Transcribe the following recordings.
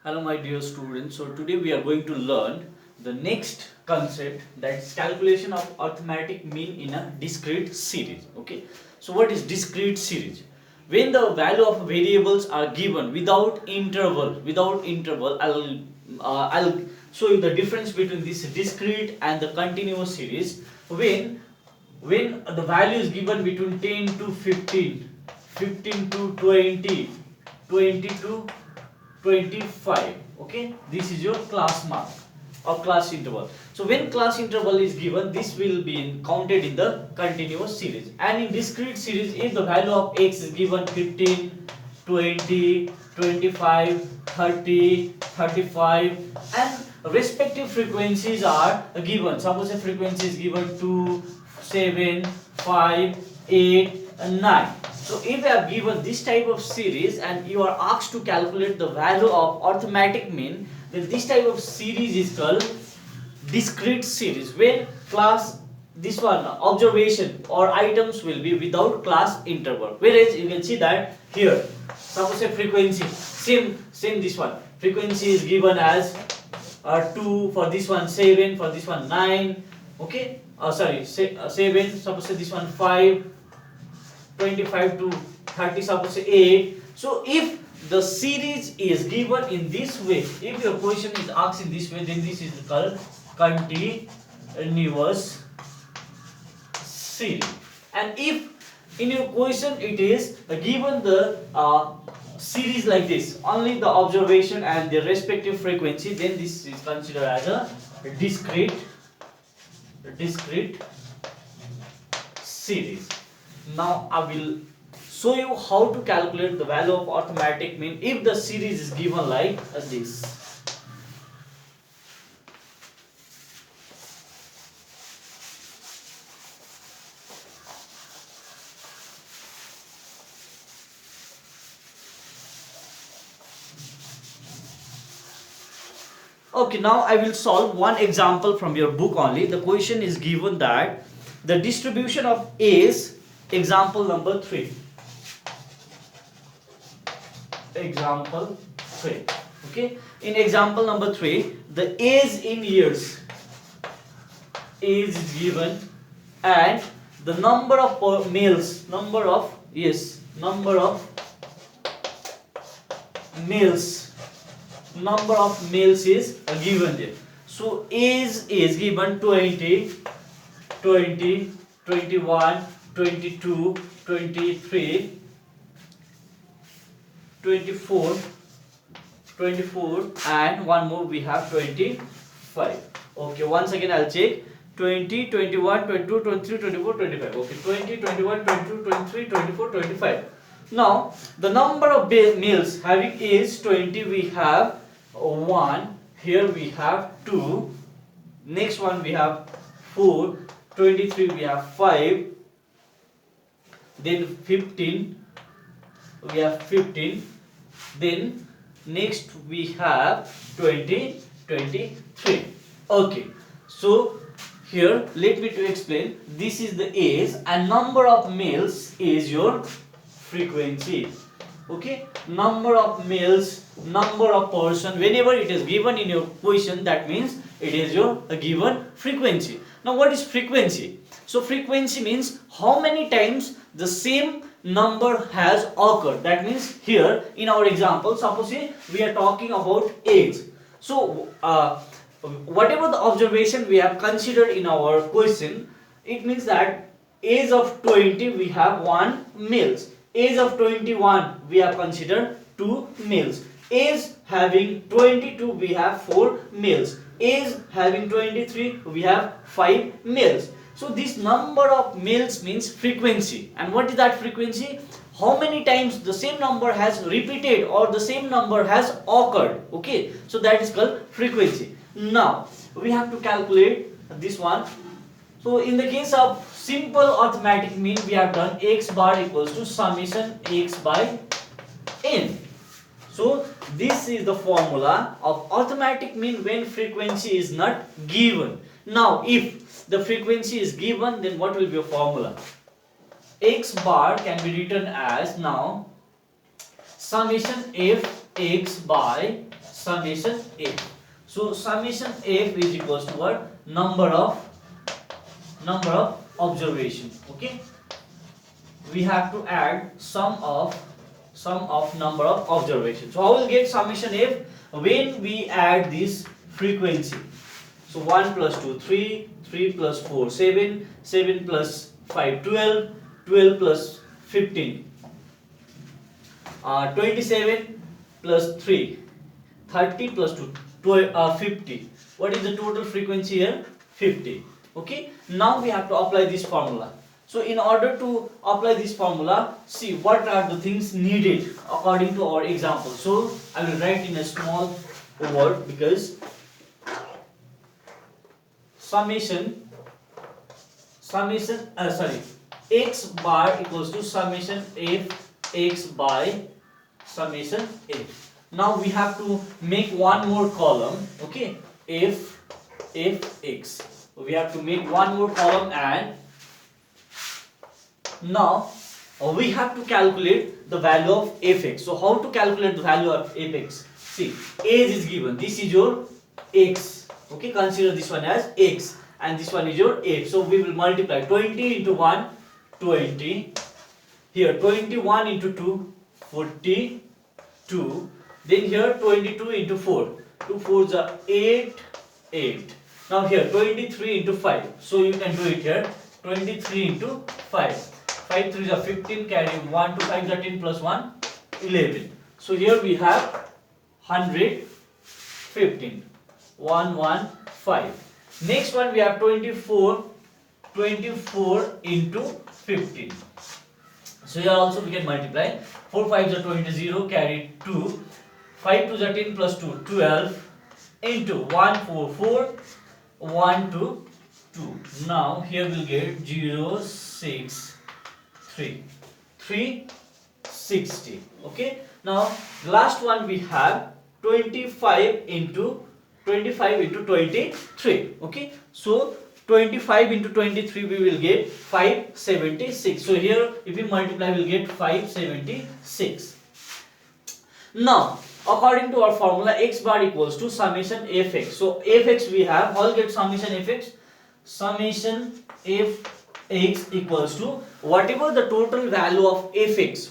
Hello my dear students, so today we are going to learn the next concept, that is calculation of arithmetic mean in a discrete series. Okay, so what is discrete series? When the value of variables are given without interval, I'll show you the difference between this discrete and the continuous series. When the value is given between 10 to 15, 15 to 20, 20 to 25. Okay, this is your class mark or class interval. So when class interval is given, this will be counted in the continuous series. And in discrete series, if the value of x is given 15, 20, 25, 30, 35, and respective frequencies are given. Suppose a frequency is given 2, 7, 5, 8 and 9. So if you have given this type of series and you are asked to calculate the value of arithmetic mean, then this type of series is called discrete series, where this one observation or items will be without class interval. Whereas you can see that here, suppose a frequency, same this one, frequency is given as 2, for this one 7, for this one 9, okay, 7, suppose this one 5, 25 to 30, suppose 8. So if the series is given in this way, if your question is asked in this way, then this is called continuous series. And if in your question it is given the series like this, only the observation and the respective frequency, then this is considered as a discrete series. Now I will show you how to calculate the value of arithmetic mean if the series is given like this. Okay, now I will solve one example from your book only. The question is given that the distribution of A's, example number 3. Example 3. Okay, in example number 3, the A's in years is given, and the number of males, number of males is given there. So A's is given 20, 20, 21, 22, 23, 24, 24, and one more we have 25. Okay, once again I'll check 20, 21, 22, 23, 24, 25. Okay, 20, 21, 22, 23, 24, 25. Now the number of males having is 20, we have 1, here we have 2, next one we have 4, 23 we have 5, then 15 we have 15, then next we have 20, 23. Okay, so here let me to explain. This is the A's and number of males is your frequency. Okay, number of males, number of person, whenever it is given in your question, that means it is your given frequency. Now what is frequency? So frequency means how many times the same number has occurred. That means here in our example, suppose we are talking about age. So whatever the observation we have considered in our question, it means that age of 20 we have 1 males, age of 21 we have considered 2 males, age having 22 we have 4 males, age having 23 we have 5 males. So this number of males means frequency. And what is that frequency? How many times the same number has repeated or the same number has occurred. Okay, so that is called frequency. Now we have to calculate this one. So in the case of simple arithmetic mean, we have done x bar equals to summation x by n. So this is the formula of arithmetic mean when frequency is not given. Now if the frequency is given, then what will be your formula? X bar can be written as now summation f x by summation f. So summation f is equals to what? Number of observation. Okay, we have to add sum of number of observations. So how will get summation f? When we add this frequency. So 1 plus 2 3, 3 plus 4 7, 7 plus 5 12, 12 plus 15 27 plus 3 30 plus 2 50. What is the total frequency here? 50. Okay, now we have to apply this formula. So in order to apply this formula, see what are the things needed according to our example. So I will write in a small word, because summation x bar equals to summation f x by summation f. Now we have to make one more column. Okay, f x. We have to make one more column, and now we have to calculate the value of fx. So how to calculate the value of fx? See, age is given. This is your x. Okay, consider this one as x, and this one is your f. So we will multiply 20 into 1, 20. Here 21 into 2, 42. Then here 22 into 4. 2 4s are 8, 8. Now here 23 into 5. So you can do it here. 23 into 5. 5 3s are 15. Carry 1 to 5 13 plus 1, 11. So here we have 115. 115. Next one we have 24 into 15. So here also we can multiply. 4 5s are 20, 0, carry 2. 5 2s are 10 plus 2, 12 into 1 4 4, 1 2 2. Now here we'll get 0 6 3 360. Okay, now the last one we have 25 into 23. Okay, so 25 into 23 we will get 576. So here if we multiply we will get 576. Now according to our formula, x bar equals to summation fx. So fx we have, all get summation fx. Summation fx equals to whatever the total value of fx,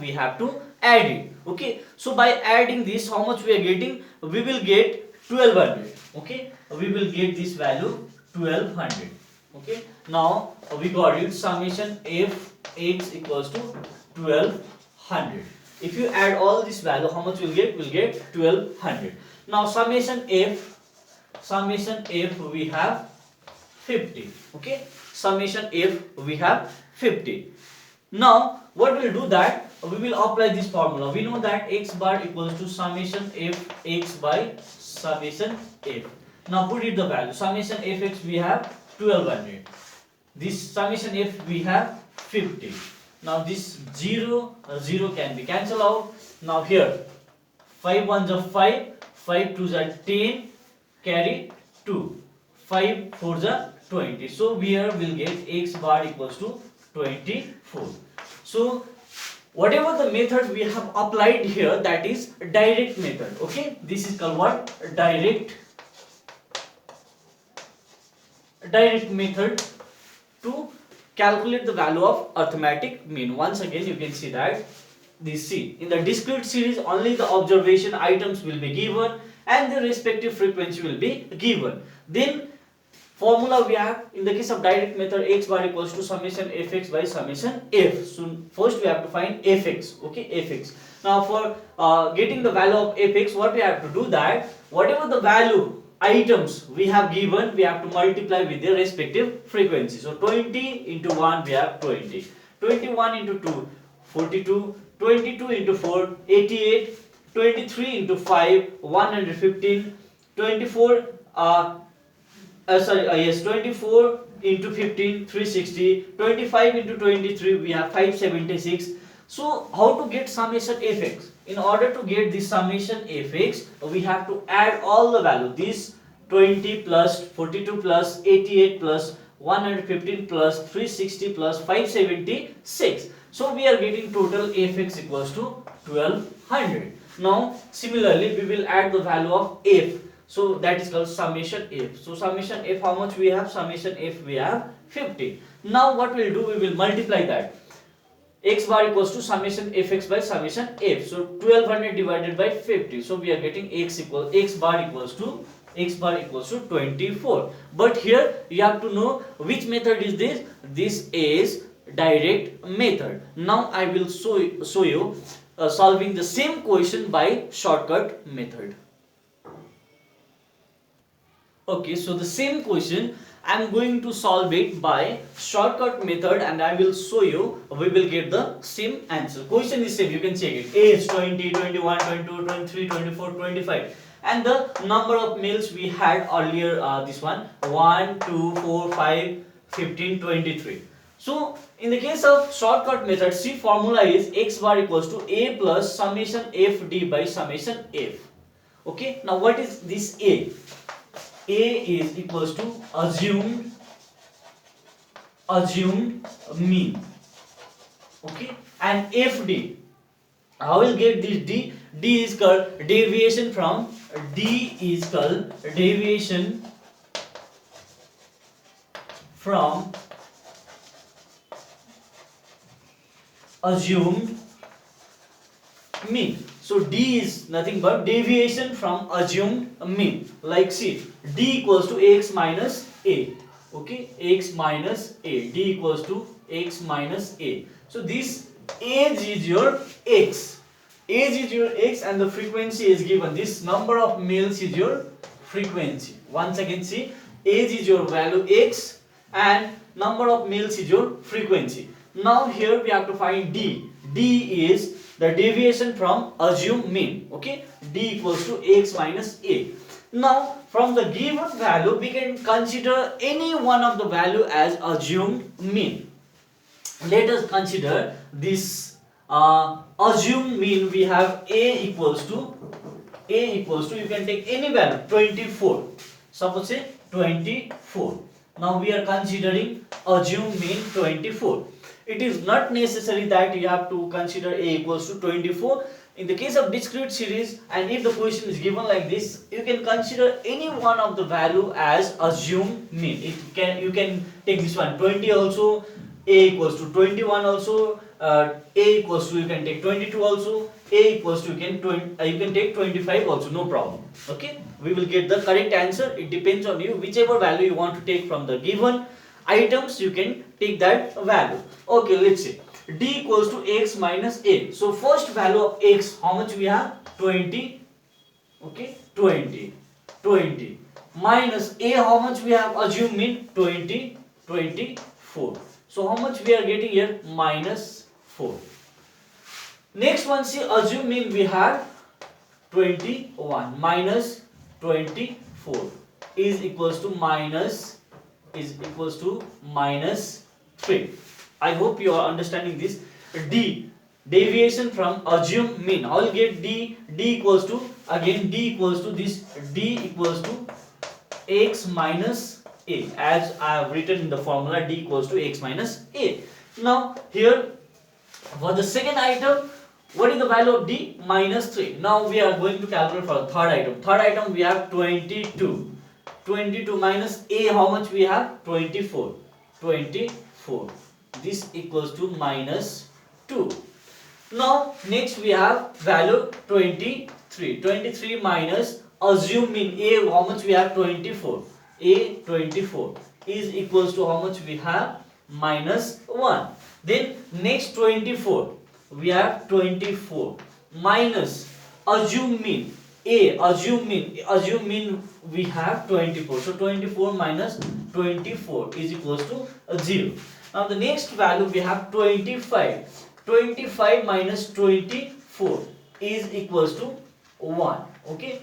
we have to add it. Okay, so by adding this, how much we are getting? We will get 1200. Okay, we will get this value 1200. Okay, now we got it. Summation fx equals to 1200. If you add all this value, how much we'll get? We'll get 1200. Now summation f we have 50. Okay, summation f we have 50. Now what we'll do that we will apply this formula. We know that x bar equals to summation f x by summation f. Now put it the value. Summation fx we have 1200. This summation f we have 50. Now this 0 can be cancelled out. Now here 5 1s are 5, 5 2s are 10, carry 2, 5 4s are 20. So here we'll get x bar equals to 24. So whatever the method we have applied here, that is direct method. Okay, this is called what? Direct method to calculate the value of arithmetic mean. Once again you can see that this C in the discrete series only the observation items will be given and the respective frequency will be given. Then formula we have in the case of direct method, x bar equals to summation fx by summation f. So first we have to find fx. Okay, fx. Now for getting the value of fx, what we have to do that whatever the value items we have given, we have to multiply with their respective frequency. So 20 into 1 we have 20, 21 into 2 42, 22 into 4 88, 23 into 5 115, 24 24 into 15 360, 25 into 23 we have 576. So how to get summation fx? In order to get this summation fx, we have to add all the value. This 20 plus 42 plus 88 plus 115 plus 360 plus 576. So we are getting total fx equals to 1200. Now similarly we will add the value of f, so that is called summation f. So summation f, how much we have? Summation f we have 50. Now what we'll do, we will multiply that. X bar equals to summation fx by summation f. So 1200 divided by 50. So we are getting x bar equals to 24. But here you have to know which method is this. This is direct method. Now I will show you solving the same question by shortcut method. Okay, so the same question I am going to solve it by shortcut method, and I will show you we will get the same answer. Question is same, you can check it. Age 20, 21, 22, 23, 24, 25. And the number of males we had earlier, this one 1, 2, 4, 5, 15, 23. So in the case of shortcut method, see, formula is x bar equals to a plus summation fd by summation f. Okay, now what is this a? A is equals to assumed mean. Okay, and fd, how will get this d? D is called deviation from assumed mean. So D is nothing but deviation from assumed mean. Like see, D equals to x minus a. Okay, x minus a. D equals to x minus a. So this age is your x. Age is your x and the frequency is given. This number of males is your frequency. Once again see, age is your value x and number of males is your frequency. Now here we have to find D. D is the deviation from assumed mean. Okay, D equals to x minus a. Now from the given value we can consider any one of the value as assumed mean. Let us consider this assumed mean. We have a equals to you can take any value 24. Suppose say 24. Now we are considering assumed mean 24. It is not necessary that you have to consider a equals to 24. In the case of discrete series, and if the question is given like this, you can consider any one of the value as assumed mean. You can take this one 20 also, a equals to 21 also, a equals to you can take 22 also, a equals to you can take 25 also, no problem. Okay, we will get the correct answer. It depends on you, whichever value you want to take from the given items, you can take that value. Okay, let's see. D equals to x minus a. So first value of x, how much we have? 20. Okay, 20 minus a, how much we have? Assume mean 24. So how much we are getting here? Minus 4. Next one, see, assume mean we have 21 minus 24 is equals to minus 3. I hope you are understanding this. D, deviation from assumed mean. I will get D equals to, again D equals to this, D equals to x minus a, as I have written in the formula. D equals to x minus a. Now here for the second item, what is the value of D? Minus 3. Now we are going to calculate for the third item. Third item we have 22 minus a, how much we have? 24. This equals to minus 2. Now next we have value 23 minus assume mean a, how much we have? 24 is equals to how much we have? Minus 1. Then next 24 we have 24 minus assume mean a, assume mean we have 24. So 24 minus 24 is equals to 0. Now the next value we have 25 minus 24 is equals to 1. Okay,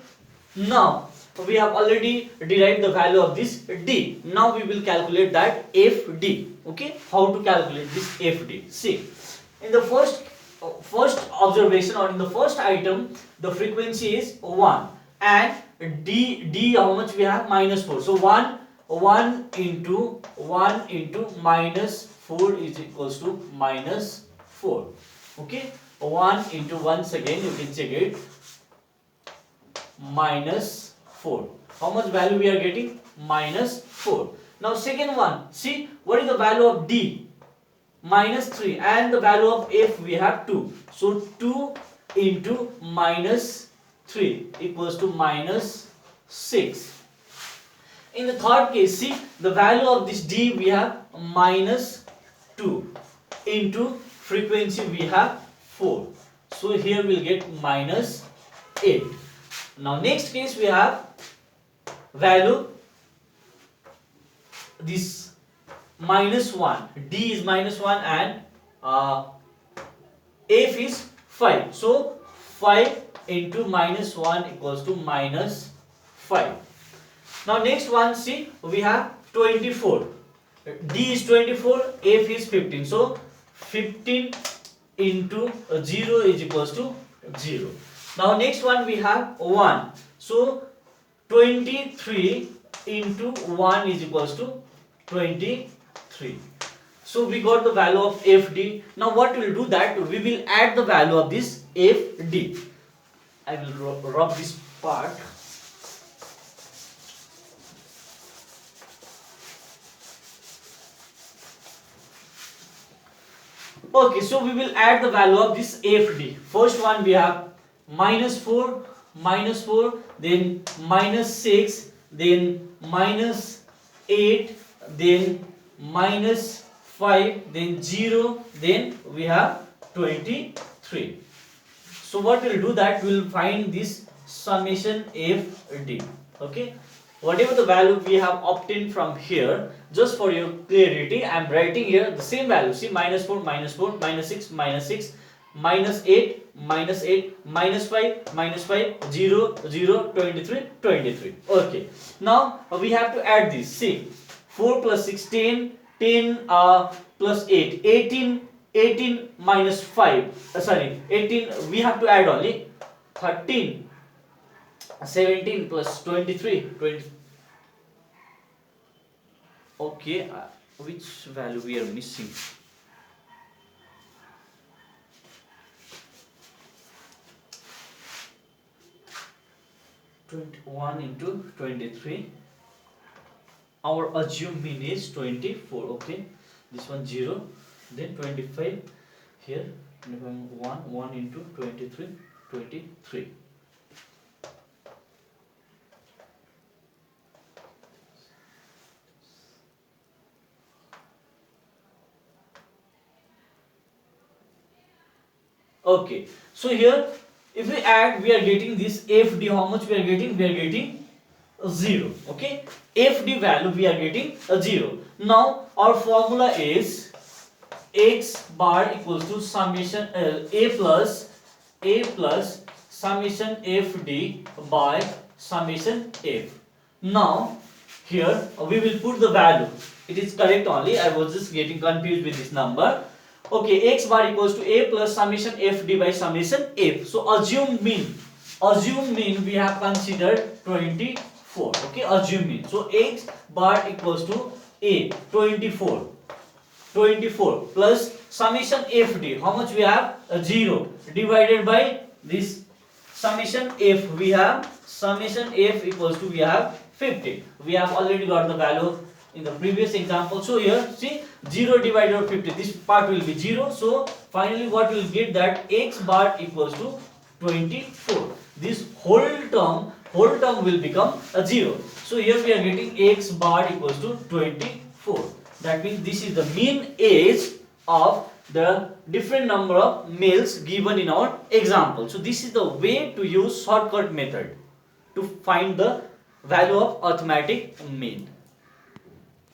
now we have already derived the value of this D. Now we will calculate that FD. Okay, how to calculate this FD? See, in the first observation, or in the first item, the frequency is 1 and D how much we have? Minus 4. So 1 into minus 4 is equals to minus 4. Okay, 1 into, once again you can check it, minus 4. How much value we are getting? Minus 4. Now second one, see what is the value of D? Minus 3, and the value of F we have 2. So 2 into minus 3 equals to minus 6. In the third case, see the value of this D we have minus 2 into frequency we have 4. So here we'll get minus 8. Now next case we have value this minus 1. D is minus 1 and F is 5. So 5 into minus 1 equals to minus 5. Now next one, see we have 24. D is 24, F is 15. So 15 into 0 is equals to 0. Now next one we have 1. So 23 into 1 is equals to 23. So we got the value of FD. Now what we will do that we will add the value of this FD. I will rub this part. Okay, so we will add the value of this FD. First one we have minus 4, then minus 6, then minus 8, then minus 5, then 0, then we have 23. So what we'll do that we'll find this summation FD. Okay, whatever the value we have obtained from here, just for your clarity I am writing here the same value. See minus 4, minus 4, minus 6, minus 6, minus 8, minus 8, minus 5, minus 5, 0, 0, 23, 23. Okay, now we have to add this. See 4 plus 6, 10, 10 plus 8, 18, 18 minus 5, 18 we have to add only 13, 17 plus 23, 20. Okay, which value we are missing? (21) into 23. Our assumed mean is 24. Okay, this one 0, then 25 here. 1 into 23, 23. Okay, so here if we add we are getting this FD. How much we are getting? We are getting 0. Okay, FD value we are getting 0. Now our formula is x bar equals to summation a plus summation FD by summation F. Now here we will put the value. It is correct only. I was just getting confused with this number. Okay, x bar equals to a plus summation FD by summation F. So assumed mean we have considered 24. Okay, assumed mean. So x bar equals to a 24 plus summation FD. How much we have? 0 divided by this summation F. We have summation F equals to we have 50. We have already got the value in the previous example. So here see 0 divided by 50, this part will be 0. So finally what we will get that x bar equals to 24. This whole term will become a 0. So here we are getting x bar equals to 24. That means this is the mean age of the different number of males given in our example. So this is the way to use shortcut method to find the value of arithmetic mean.